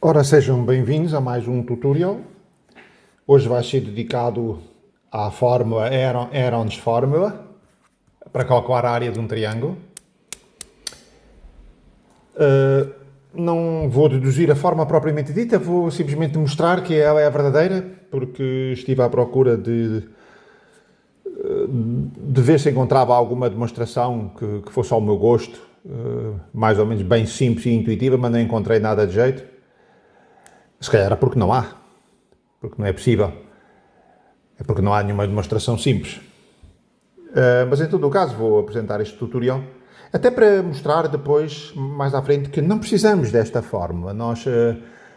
Ora, sejam bem-vindos a mais um tutorial. Hoje vai ser dedicado à fórmula Aeron's Fórmula para calcular a área de um triângulo. Não vou deduzir a forma propriamente dita, vou simplesmente mostrar que ela é a verdadeira, porque estive à procura de ver se encontrava alguma demonstração que fosse ao meu gosto, mais ou menos bem simples e intuitiva, mas não encontrei nada de jeito. Se calhar era porque não há, porque não é possível. É porque não há nenhuma demonstração simples. Mas em todo o caso vou apresentar este tutorial, até para mostrar depois, mais à frente, que não precisamos desta fórmula.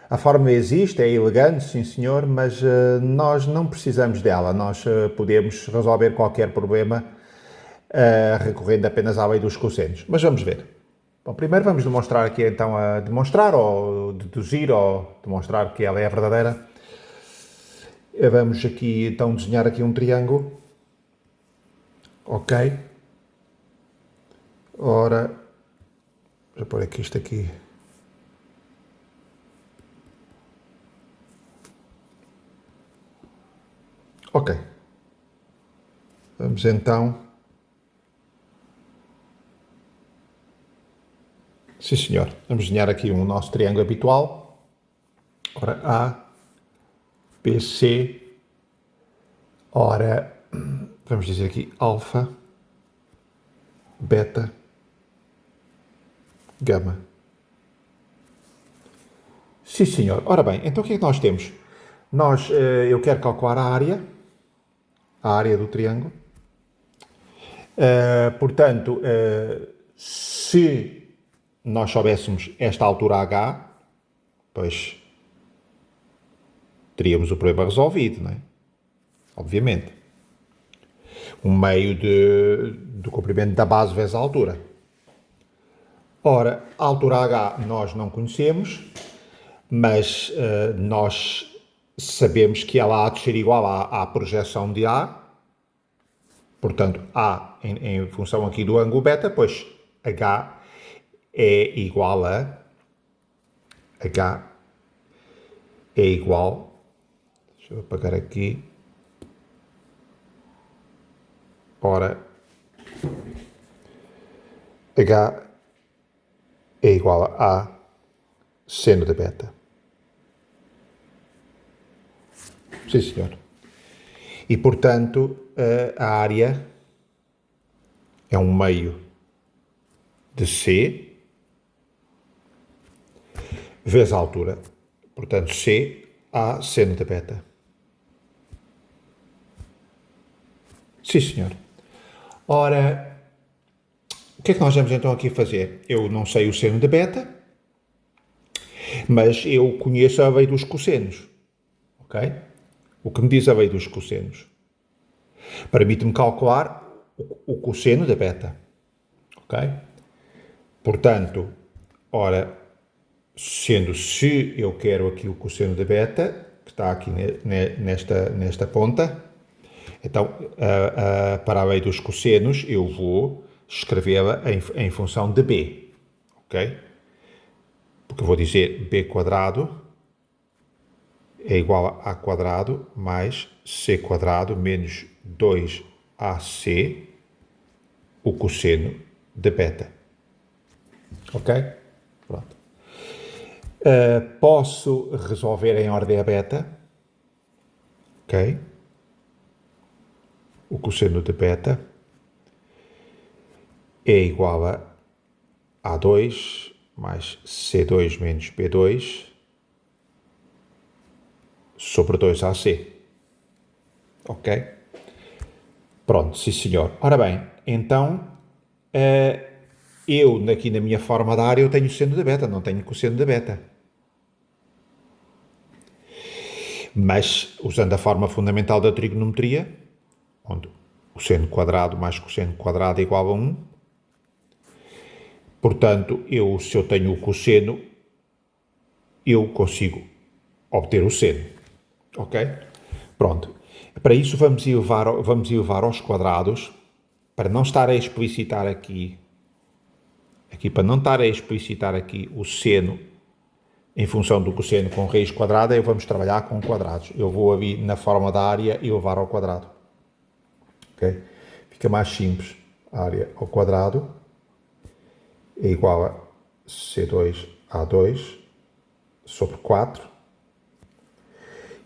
A fórmula existe, é elegante, sim senhor, mas nós não precisamos dela. Nós podemos resolver qualquer problema recorrendo apenas à lei dos cossenos. Mas vamos ver. Bom, primeiro vamos demonstrar aqui então, demonstrar ou deduzir ou demonstrar que ela é a verdadeira. Vamos aqui então desenhar aqui um triângulo. Ok. Ora, vou pôr aqui isto aqui. Ok. Vamos então. Sim, senhor. Vamos desenhar aqui o nosso triângulo habitual. Ora, A, B, C. Ora, vamos dizer aqui alfa, beta, gama. Sim, senhor. Ora bem, então o que é que nós temos? Eu quero calcular a área do triângulo. Portanto, se nós soubéssemos esta altura H, pois teríamos o problema resolvido, não é? Obviamente. Um meio do comprimento da base vezes a altura. Ora, a altura H nós não conhecemos, mas nós sabemos que ela há de ser igual à projeção de A. Portanto, A em função aqui do ângulo beta, pois H é igual a H é igual, deixa eu apagar aqui, ora, H é igual a seno de beta. Sim, senhor. E, portanto, a área é um meio de C vezes a altura. Portanto, C a seno de beta. Sim, senhor. Ora, o que é que nós vamos então aqui fazer? Eu não sei o seno de beta, mas eu conheço a lei dos cossenos. Ok? O que me diz a lei dos cossenos? Permite-me calcular o cosseno da beta. Ok? Portanto, ora, se eu quero aqui o cosseno da beta, que está aqui nesta ponta, então, para a lei dos cossenos, eu vou escrevê-la em função de b, ok? Porque eu vou dizer b quadrado é igual a quadrado mais c quadrado menos 2ac, o cosseno de beta. Ok? Pronto. Posso resolver em ordem a beta. Ok? O cosseno de beta é igual a A2 mais C2 menos B2 sobre 2AC. Ok? Pronto, sim senhor. Ora bem, então, eu aqui na minha forma da área eu tenho seno de beta, não tenho cosseno de beta. Mas, usando a forma fundamental da trigonometria, onde o seno quadrado mais cosseno quadrado é igual a 1, portanto, se eu tenho o cosseno, eu consigo obter o seno. Ok? Pronto. Para isso vamos elevar aos quadrados, para não estar a explicitar aqui para não estar a explicitar aqui o seno em função do cosseno com raiz quadrada, vamos trabalhar com quadrados. Eu vou ali na forma da área e levar ao quadrado. Ok? Fica mais simples. A área ao quadrado é igual a C2A2 sobre 4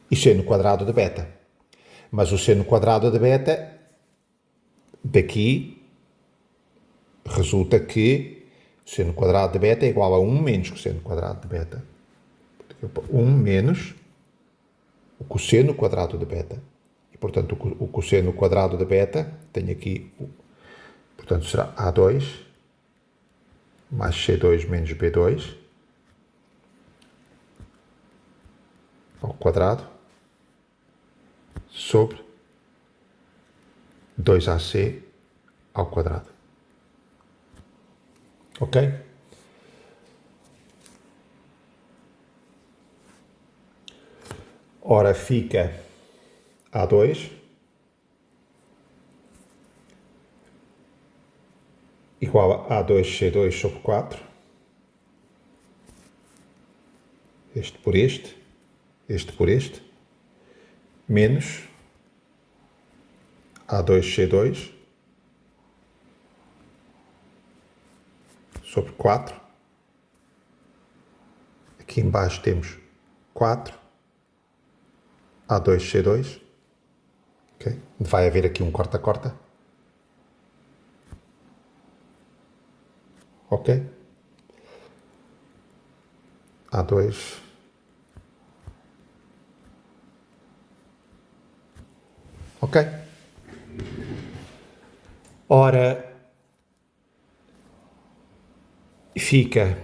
e seno quadrado de beta. Mas o seno quadrado de beta daqui resulta que o seno quadrado de beta é igual a 1 menos cosseno quadrado de beta. 1 menos o cosseno quadrado de beta. E, portanto, o cosseno quadrado de beta, tenho aqui, portanto, será A2 mais C2 menos B2 ao quadrado sobre 2AC ao quadrado. Ok? Ora, fica A2 igual a A2C2 sobre 4. Este por este por este, menos A2C2 sobre 4. Aqui embaixo temos 4 A2C2. Okay. Vai haver aqui um corta-corta. Ok? A2. Ok? Ora, fica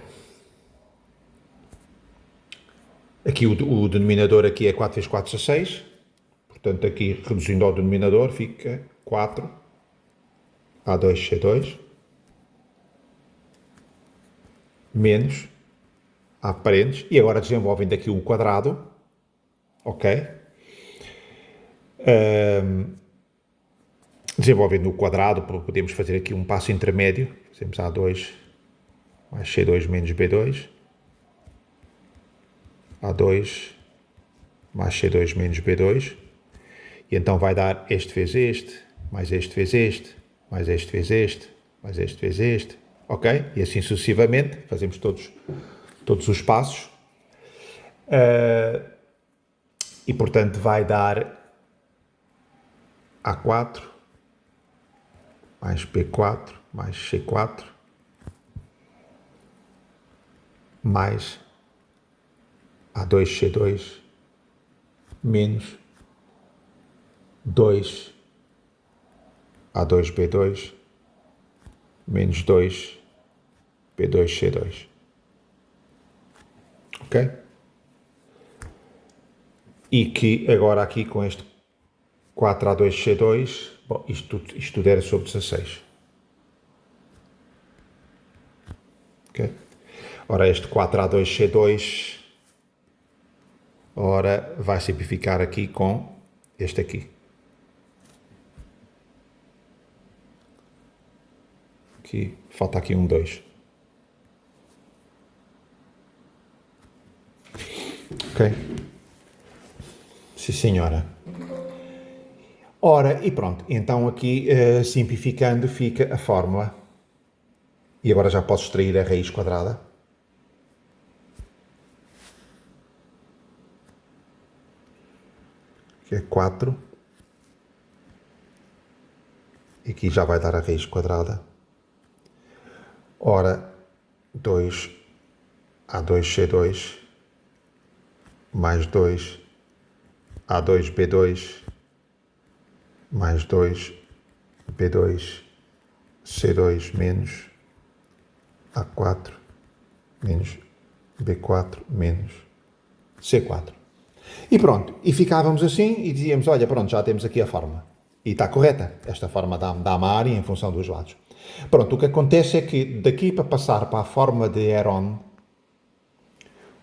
aqui o denominador aqui é 4 vezes 4, 16. Portanto, aqui reduzindo ao denominador fica 4 A2C2 menos A parênteses. E agora desenvolvendo aqui o quadrado. Ok? Desenvolvendo o quadrado, podemos fazer aqui um passo intermédio. Fazemos A2 mais C2 menos B2. A2 mais C2 menos B2. E então vai dar este vezes este, mais este vezes este, mais este vezes este, mais este vezes este. Ok? E assim sucessivamente. Fazemos todos os passos. E portanto vai dar A4 mais B4 mais C4 mais A2C2 menos 2 A2B2 menos 2 B2C2. Ok? E que agora aqui com este 4A2C2, bom, isto tudo era sobre 16. Ok? Ora, este 4A2C2, ora, vai simplificar aqui com este aqui. Aqui, falta aqui um 2. Ok? Sim, senhora. Ora, e pronto. Então aqui, simplificando, fica a fórmula. E agora já posso extrair a raiz quadrada. Que é 4. E aqui já vai dar a raiz quadrada. Ora, 2 A2C2 mais 2 A2B2 mais 2 B2 C2 menos A4 menos B4 menos C4. E pronto, e ficávamos assim e dizíamos, olha, pronto, já temos aqui a forma. E está correta, esta forma dá uma área em função dos lados. Pronto, o que acontece é que daqui para passar para a forma de Heron,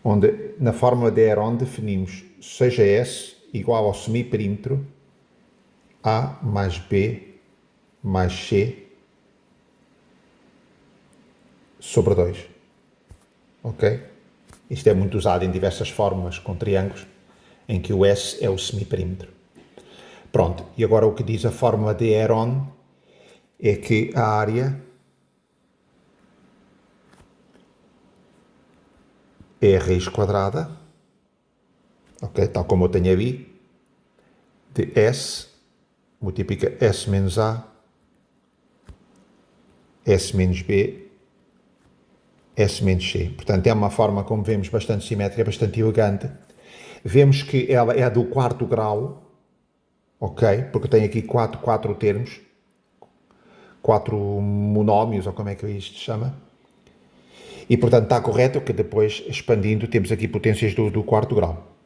onde na fórmula de Heron definimos seja S igual ao semiperímetro A mais B mais C sobre 2. Ok? Isto é muito usado em diversas formas com triângulos, em que o S é o semiperímetro. Pronto, e agora o que diz a fórmula de Heron é que a área é a raiz quadrada, ok, tal como eu tenho ali, de S, multiplica S menos A, S menos B, S menos C. Portanto, é uma forma, como vemos, bastante simétrica, bastante elegante. Vemos que ela é do quarto grau, ok? Porque tem aqui quatro termos, quatro monómios, ou como é que isto se chama. E, portanto, está correto que depois, expandindo, temos aqui potências do quarto grau,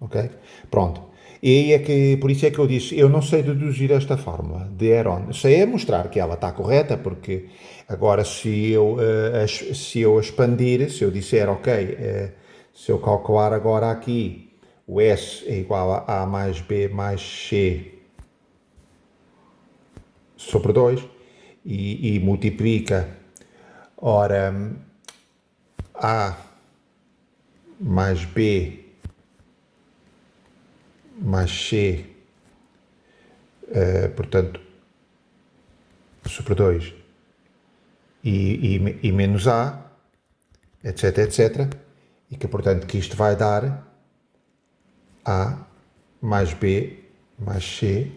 ok? Pronto. E aí é que, por isso é que eu disse, eu não sei deduzir esta fórmula de Heron. Sei é mostrar que ela está correta, porque agora se eu expandir, se eu disser, ok, se eu calcular agora aqui o S é igual a mais B mais C sobre 2 e multiplica, ora, A mais B mais C, portanto, sobre 2 e menos A, etc, etc, e que, portanto, que isto vai dar A mais B mais C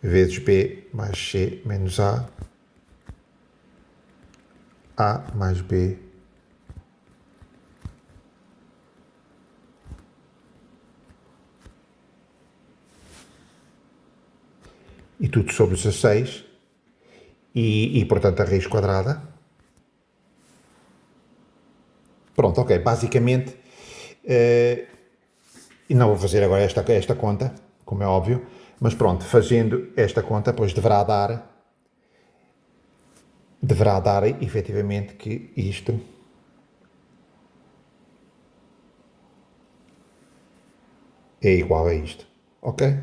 vezes B mais C menos A mais B e tudo sobre 16 e portanto a raiz quadrada. Pronto, ok, basicamente, e não vou fazer agora esta conta, como é óbvio, mas pronto, fazendo esta conta, pois deverá dar efetivamente que isto é igual a isto, ok?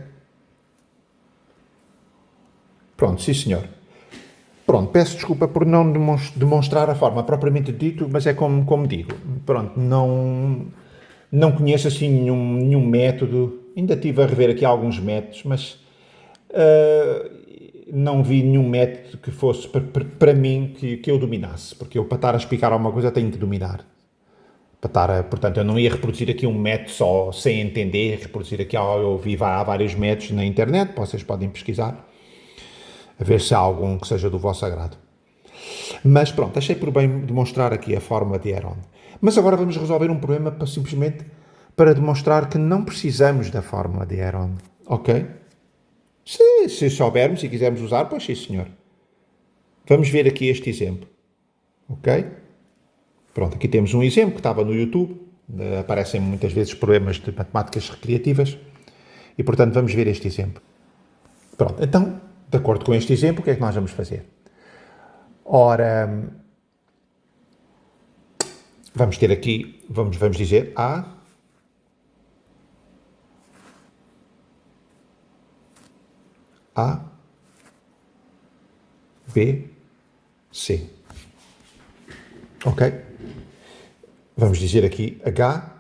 Pronto, sim senhor. Pronto, peço desculpa por não demonstrar a forma propriamente dito, mas é como digo. Pronto, não conheço assim nenhum método. Ainda estive a rever aqui alguns métodos, mas não vi nenhum método que fosse para mim que eu dominasse. Porque eu, para estar a explicar alguma coisa, tenho que dominar. Portanto, eu não ia reproduzir aqui um método só sem entender, reproduzir aqui, eu vi vários métodos na internet, vocês podem pesquisar, a ver se há algum que seja do vosso agrado. Mas pronto, achei por bem demonstrar aqui a fórmula de Heron. Mas agora vamos resolver um problema simplesmente para demonstrar que não precisamos da fórmula de Heron, ok? Se soubermos e quisermos usar, pois sim senhor. Vamos ver aqui este exemplo, ok? Pronto, aqui temos um exemplo que estava no YouTube, aparecem muitas vezes problemas de matemáticas recreativas, e portanto vamos ver este exemplo. Pronto, então, de acordo com este exemplo, o que é que nós vamos fazer? Ora, vamos ter aqui, vamos dizer A, B, C. Ok? Vamos dizer aqui H,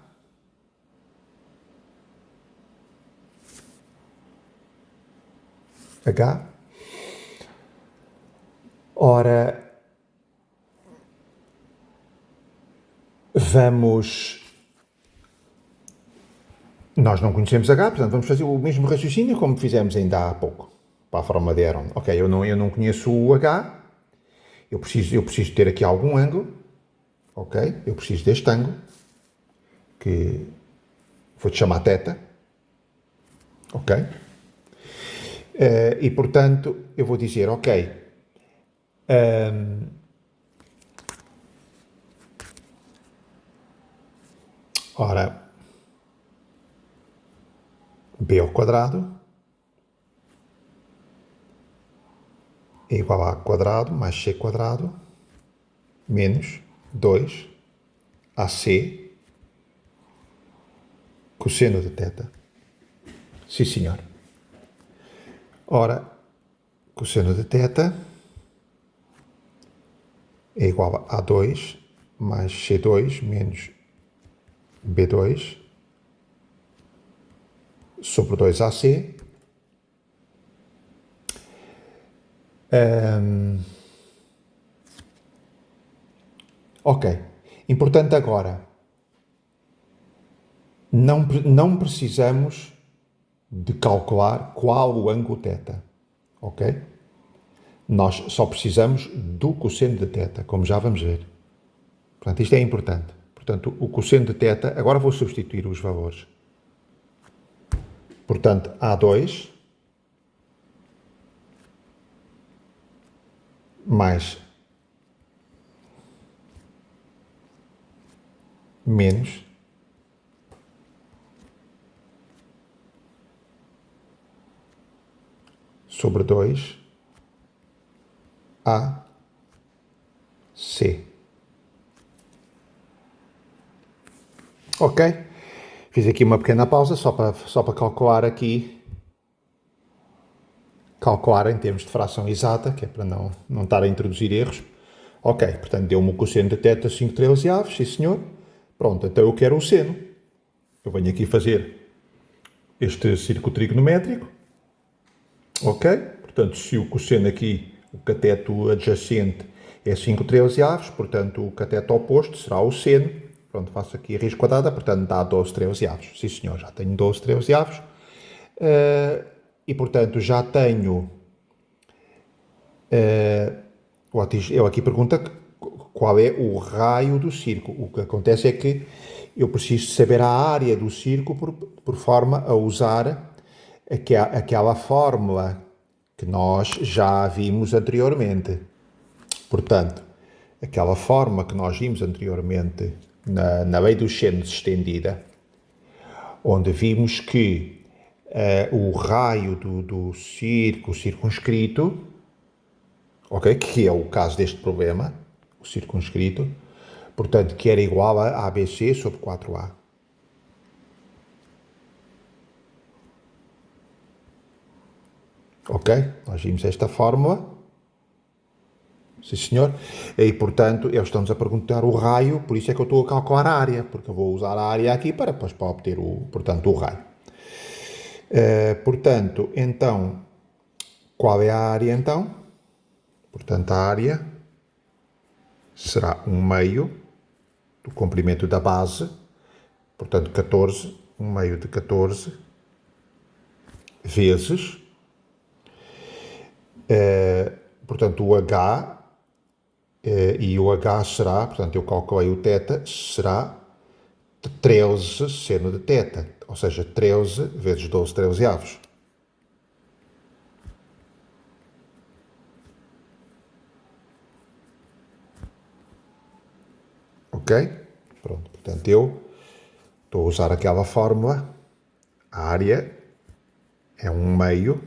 ora, nós não conhecemos H, portanto vamos fazer o mesmo raciocínio como fizemos ainda há pouco, para a forma de Heron. Ok, eu não conheço o H, eu preciso ter aqui algum ângulo, ok? Eu preciso deste ângulo, que vou-te chamar θ, ok? E portanto eu vou dizer, ok, ora, B ao quadrado é igual a quadrado mais C quadrado menos 2 AC cosseno de θ. Sim, senhor. Ora, cosseno de θ é igual a 2 mais C2 menos B2 sobre 2AC. Ok. Importante agora, não precisamos de calcular qual o ângulo θ, ok? Nós só precisamos do cosseno de θ, como já vamos ver. Portanto, isto é importante. Portanto, o cosseno de θ, agora vou substituir os valores. Portanto, A2 mais menos sobre 2 AC. Ok? Fiz aqui uma pequena pausa só para calcular aqui, calcular em termos de fração exata, que é para não estar a introduzir erros. Ok, portanto deu-me o cosseno de θ 5/13, sim senhor. Pronto, então eu quero o seno. Eu venho aqui fazer este círculo trigonométrico. Ok? Portanto, se o cosseno aqui, o cateto adjacente é 5/13, portanto o cateto oposto será o seno. Pronto, faço aqui a raiz quadrada, portanto dá 12/13. Sim senhor, já tenho 12/13. E portanto já tenho... Ele aqui pergunta qual é o raio do círculo. O que acontece é que eu preciso saber a área do círculo por forma a usar aquela fórmula que nós já vimos anteriormente. Portanto, aquela forma que nós vimos anteriormente na lei dos senos estendida, onde vimos que o raio do círculo circunscrito, ok, que é o caso deste problema, o circunscrito, portanto, que era igual a ABC sobre 4A. Ok? Nós vimos esta fórmula. Sim, senhor. E, portanto, eles estão-nos a perguntar o raio, por isso é que eu estou a calcular a área, porque eu vou usar a área aqui para obter o raio. Portanto, então, qual é a área, então? Portanto, a área será 1/2 do comprimento da base, portanto, 14, 1/2 de 14, vezes, portanto, o H, e o H será, portanto, eu calculei o θ, será 13 seno de θ, ou seja, 13 vezes 12/13. Ok? Pronto, portanto, eu estou a usar aquela fórmula, a área é 1/2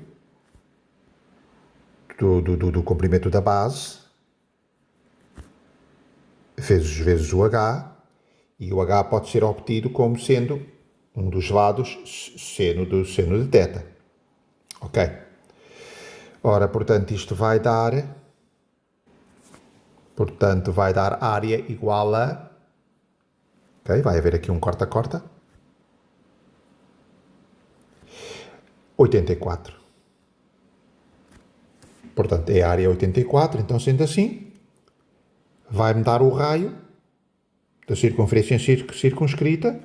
do comprimento da base, vezes o H, e o H pode ser obtido como sendo um dos lados seno de θ. Ok? Ora, portanto, isto vai dar... Portanto, vai dar área igual a... Ok? Vai haver aqui um corta-corta. 84. Portanto, é a área 84. Então, sendo assim, vai-me dar o raio da circunferência circunscrita,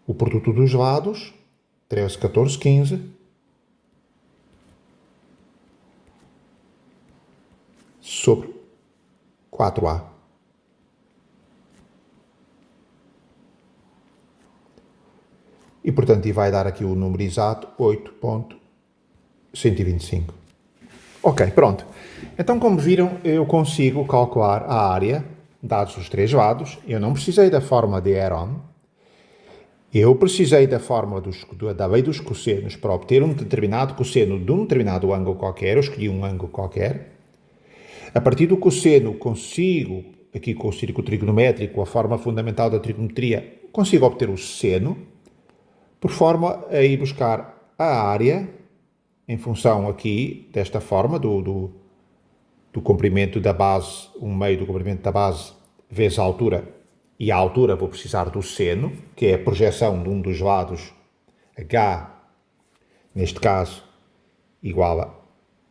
o produto dos lados, 13, 14, 15, sobre 4A. E, portanto, vai dar aqui o número exato, 8,125. Ok, pronto. Então, como viram, eu consigo calcular a área, dados os três lados. Eu não precisei da fórmula de Heron. Eu precisei da fórmula da lei dos cossenos para obter um determinado cosseno de um determinado ângulo qualquer. Eu escolhi um ângulo qualquer. A partir do cosseno, consigo, aqui com o círculo trigonométrico, a forma fundamental da trigonometria, consigo obter o seno, por forma a ir buscar a área, em função aqui desta forma, do comprimento da base, 1/2 do comprimento da base, vezes a altura, e a altura vou precisar do seno, que é a projeção de um dos lados, h, neste caso, igual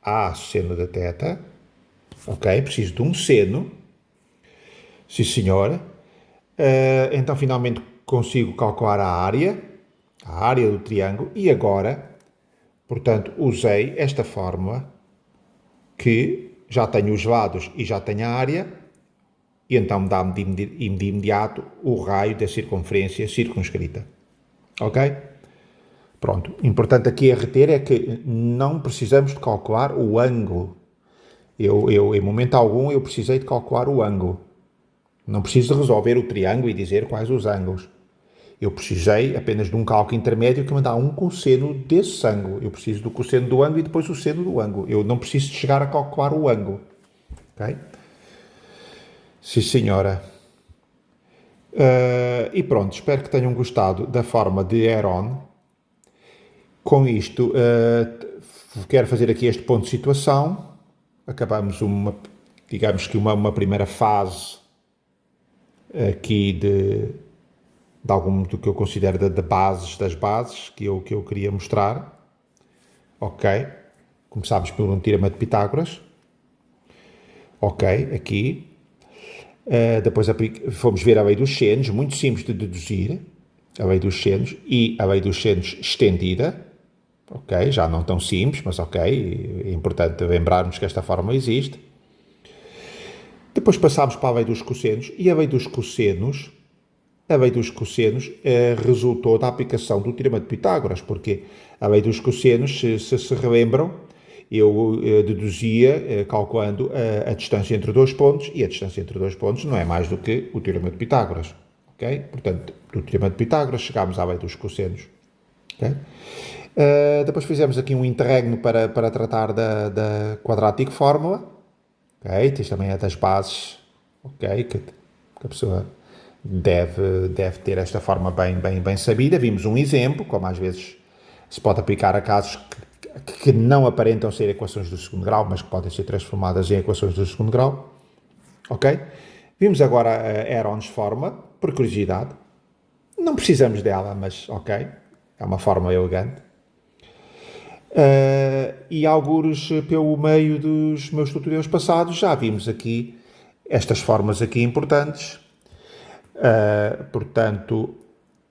a seno de θ, ok? Preciso de um seno, sim senhor. Então finalmente consigo calcular a área do triângulo, e agora, portanto, usei esta fórmula que já tenho os lados e já tenho a área, e então dá-me de imediato o raio da circunferência circunscrita. Ok? Pronto. Importante aqui a reter é que não precisamos de calcular o ângulo. Em momento algum, eu precisei de calcular o ângulo. Não preciso de resolver o triângulo e dizer quais os ângulos. Eu precisei apenas de um cálculo intermédio que me dá um cosseno desse ângulo. Eu preciso do cosseno do ângulo e depois o seno do ângulo. Eu não preciso de chegar a calcular o ângulo. Ok? Sim, senhora. E pronto, espero que tenham gostado da forma de Heron. Com isto, quero fazer aqui este ponto de situação. Acabamos digamos que uma primeira fase aqui de algum do que eu considero das bases que eu queria mostrar. Ok. Começámos por um teorema de Pitágoras. Ok, aqui. Depois fomos ver a lei dos senos, muito simples de deduzir, a lei dos senos e a lei dos senos estendida. Ok, já não tão simples, mas ok, é importante lembrarmos que esta forma existe. Depois passámos para a lei dos cossenos, e a lei dos cossenos resultou da aplicação do teorema de Pitágoras, porque a lei dos cossenos, se relembram, eu deduzia calculando a distância entre dois pontos, e a distância entre dois pontos não é mais do que o teorema de Pitágoras. Ok? Portanto, do teorema de Pitágoras chegámos à lei dos cossenos. Okay? Depois fizemos aqui um interregno para tratar da quadrática fórmula. Ok? Isto também é das bases, ok? Que a pessoa deve ter esta forma bem sabida. Vimos um exemplo, como às vezes se pode aplicar a casos que não aparentam ser equações do segundo grau, mas que podem ser transformadas em equações do segundo grau. Ok? Vimos agora a Heron's forma, por curiosidade. Não precisamos dela, mas ok. É uma forma elegante. E algures pelo meio dos meus tutoriais passados já vimos aqui estas formas aqui importantes. Portanto,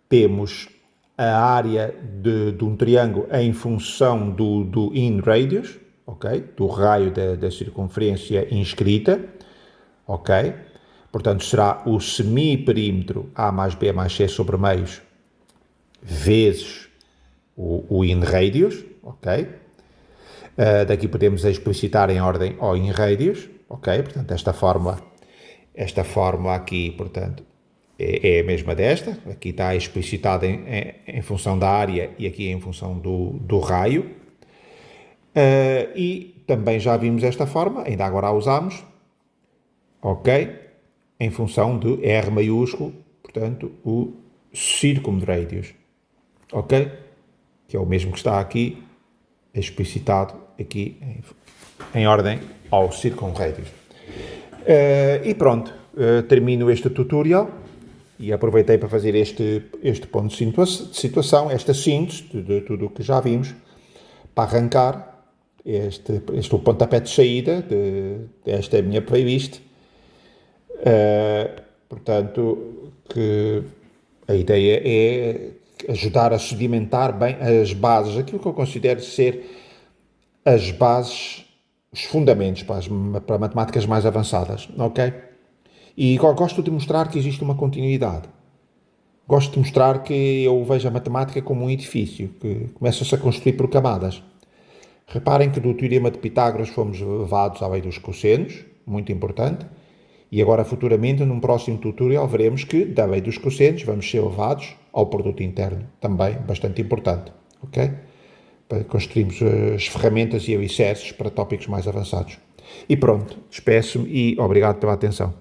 temos a área de um triângulo em função do in radius, ok? Do raio da circunferência inscrita, ok? Portanto, será o semiperímetro A mais B mais C sobre meios vezes o in radius, ok? Daqui podemos explicitar em ordem ao in radius, ok? Portanto, esta fórmula aqui, portanto, é a mesma desta. Aqui está explicitada em função da área e aqui em função do raio. E também já vimos esta forma, ainda agora a usamos, ok? Em função de R maiúsculo, portanto, o circumradius, ok? Que é o mesmo que está aqui, explicitado aqui em ordem ao circunradius. E pronto, termino este tutorial e aproveitei para fazer este ponto de situação, esta síntese de tudo o que já vimos, para arrancar este o pontapé de saída desta minha playlist. Portanto, que a ideia é ajudar a sedimentar bem as bases, aquilo que eu considero ser as bases, os fundamentos para matemáticas mais avançadas, ok? E gosto de mostrar que existe uma continuidade. Gosto de mostrar que eu vejo a matemática como um edifício, que começa-se a construir por camadas. Reparem que do teorema de Pitágoras fomos levados à lei dos cossenos, muito importante, e agora futuramente, num próximo tutorial, veremos que da lei dos cossenos vamos ser levados ao produto interno, também bastante importante, ok? Para construirmos as ferramentas e alicerces para tópicos mais avançados. E pronto, despeço-me e obrigado pela atenção.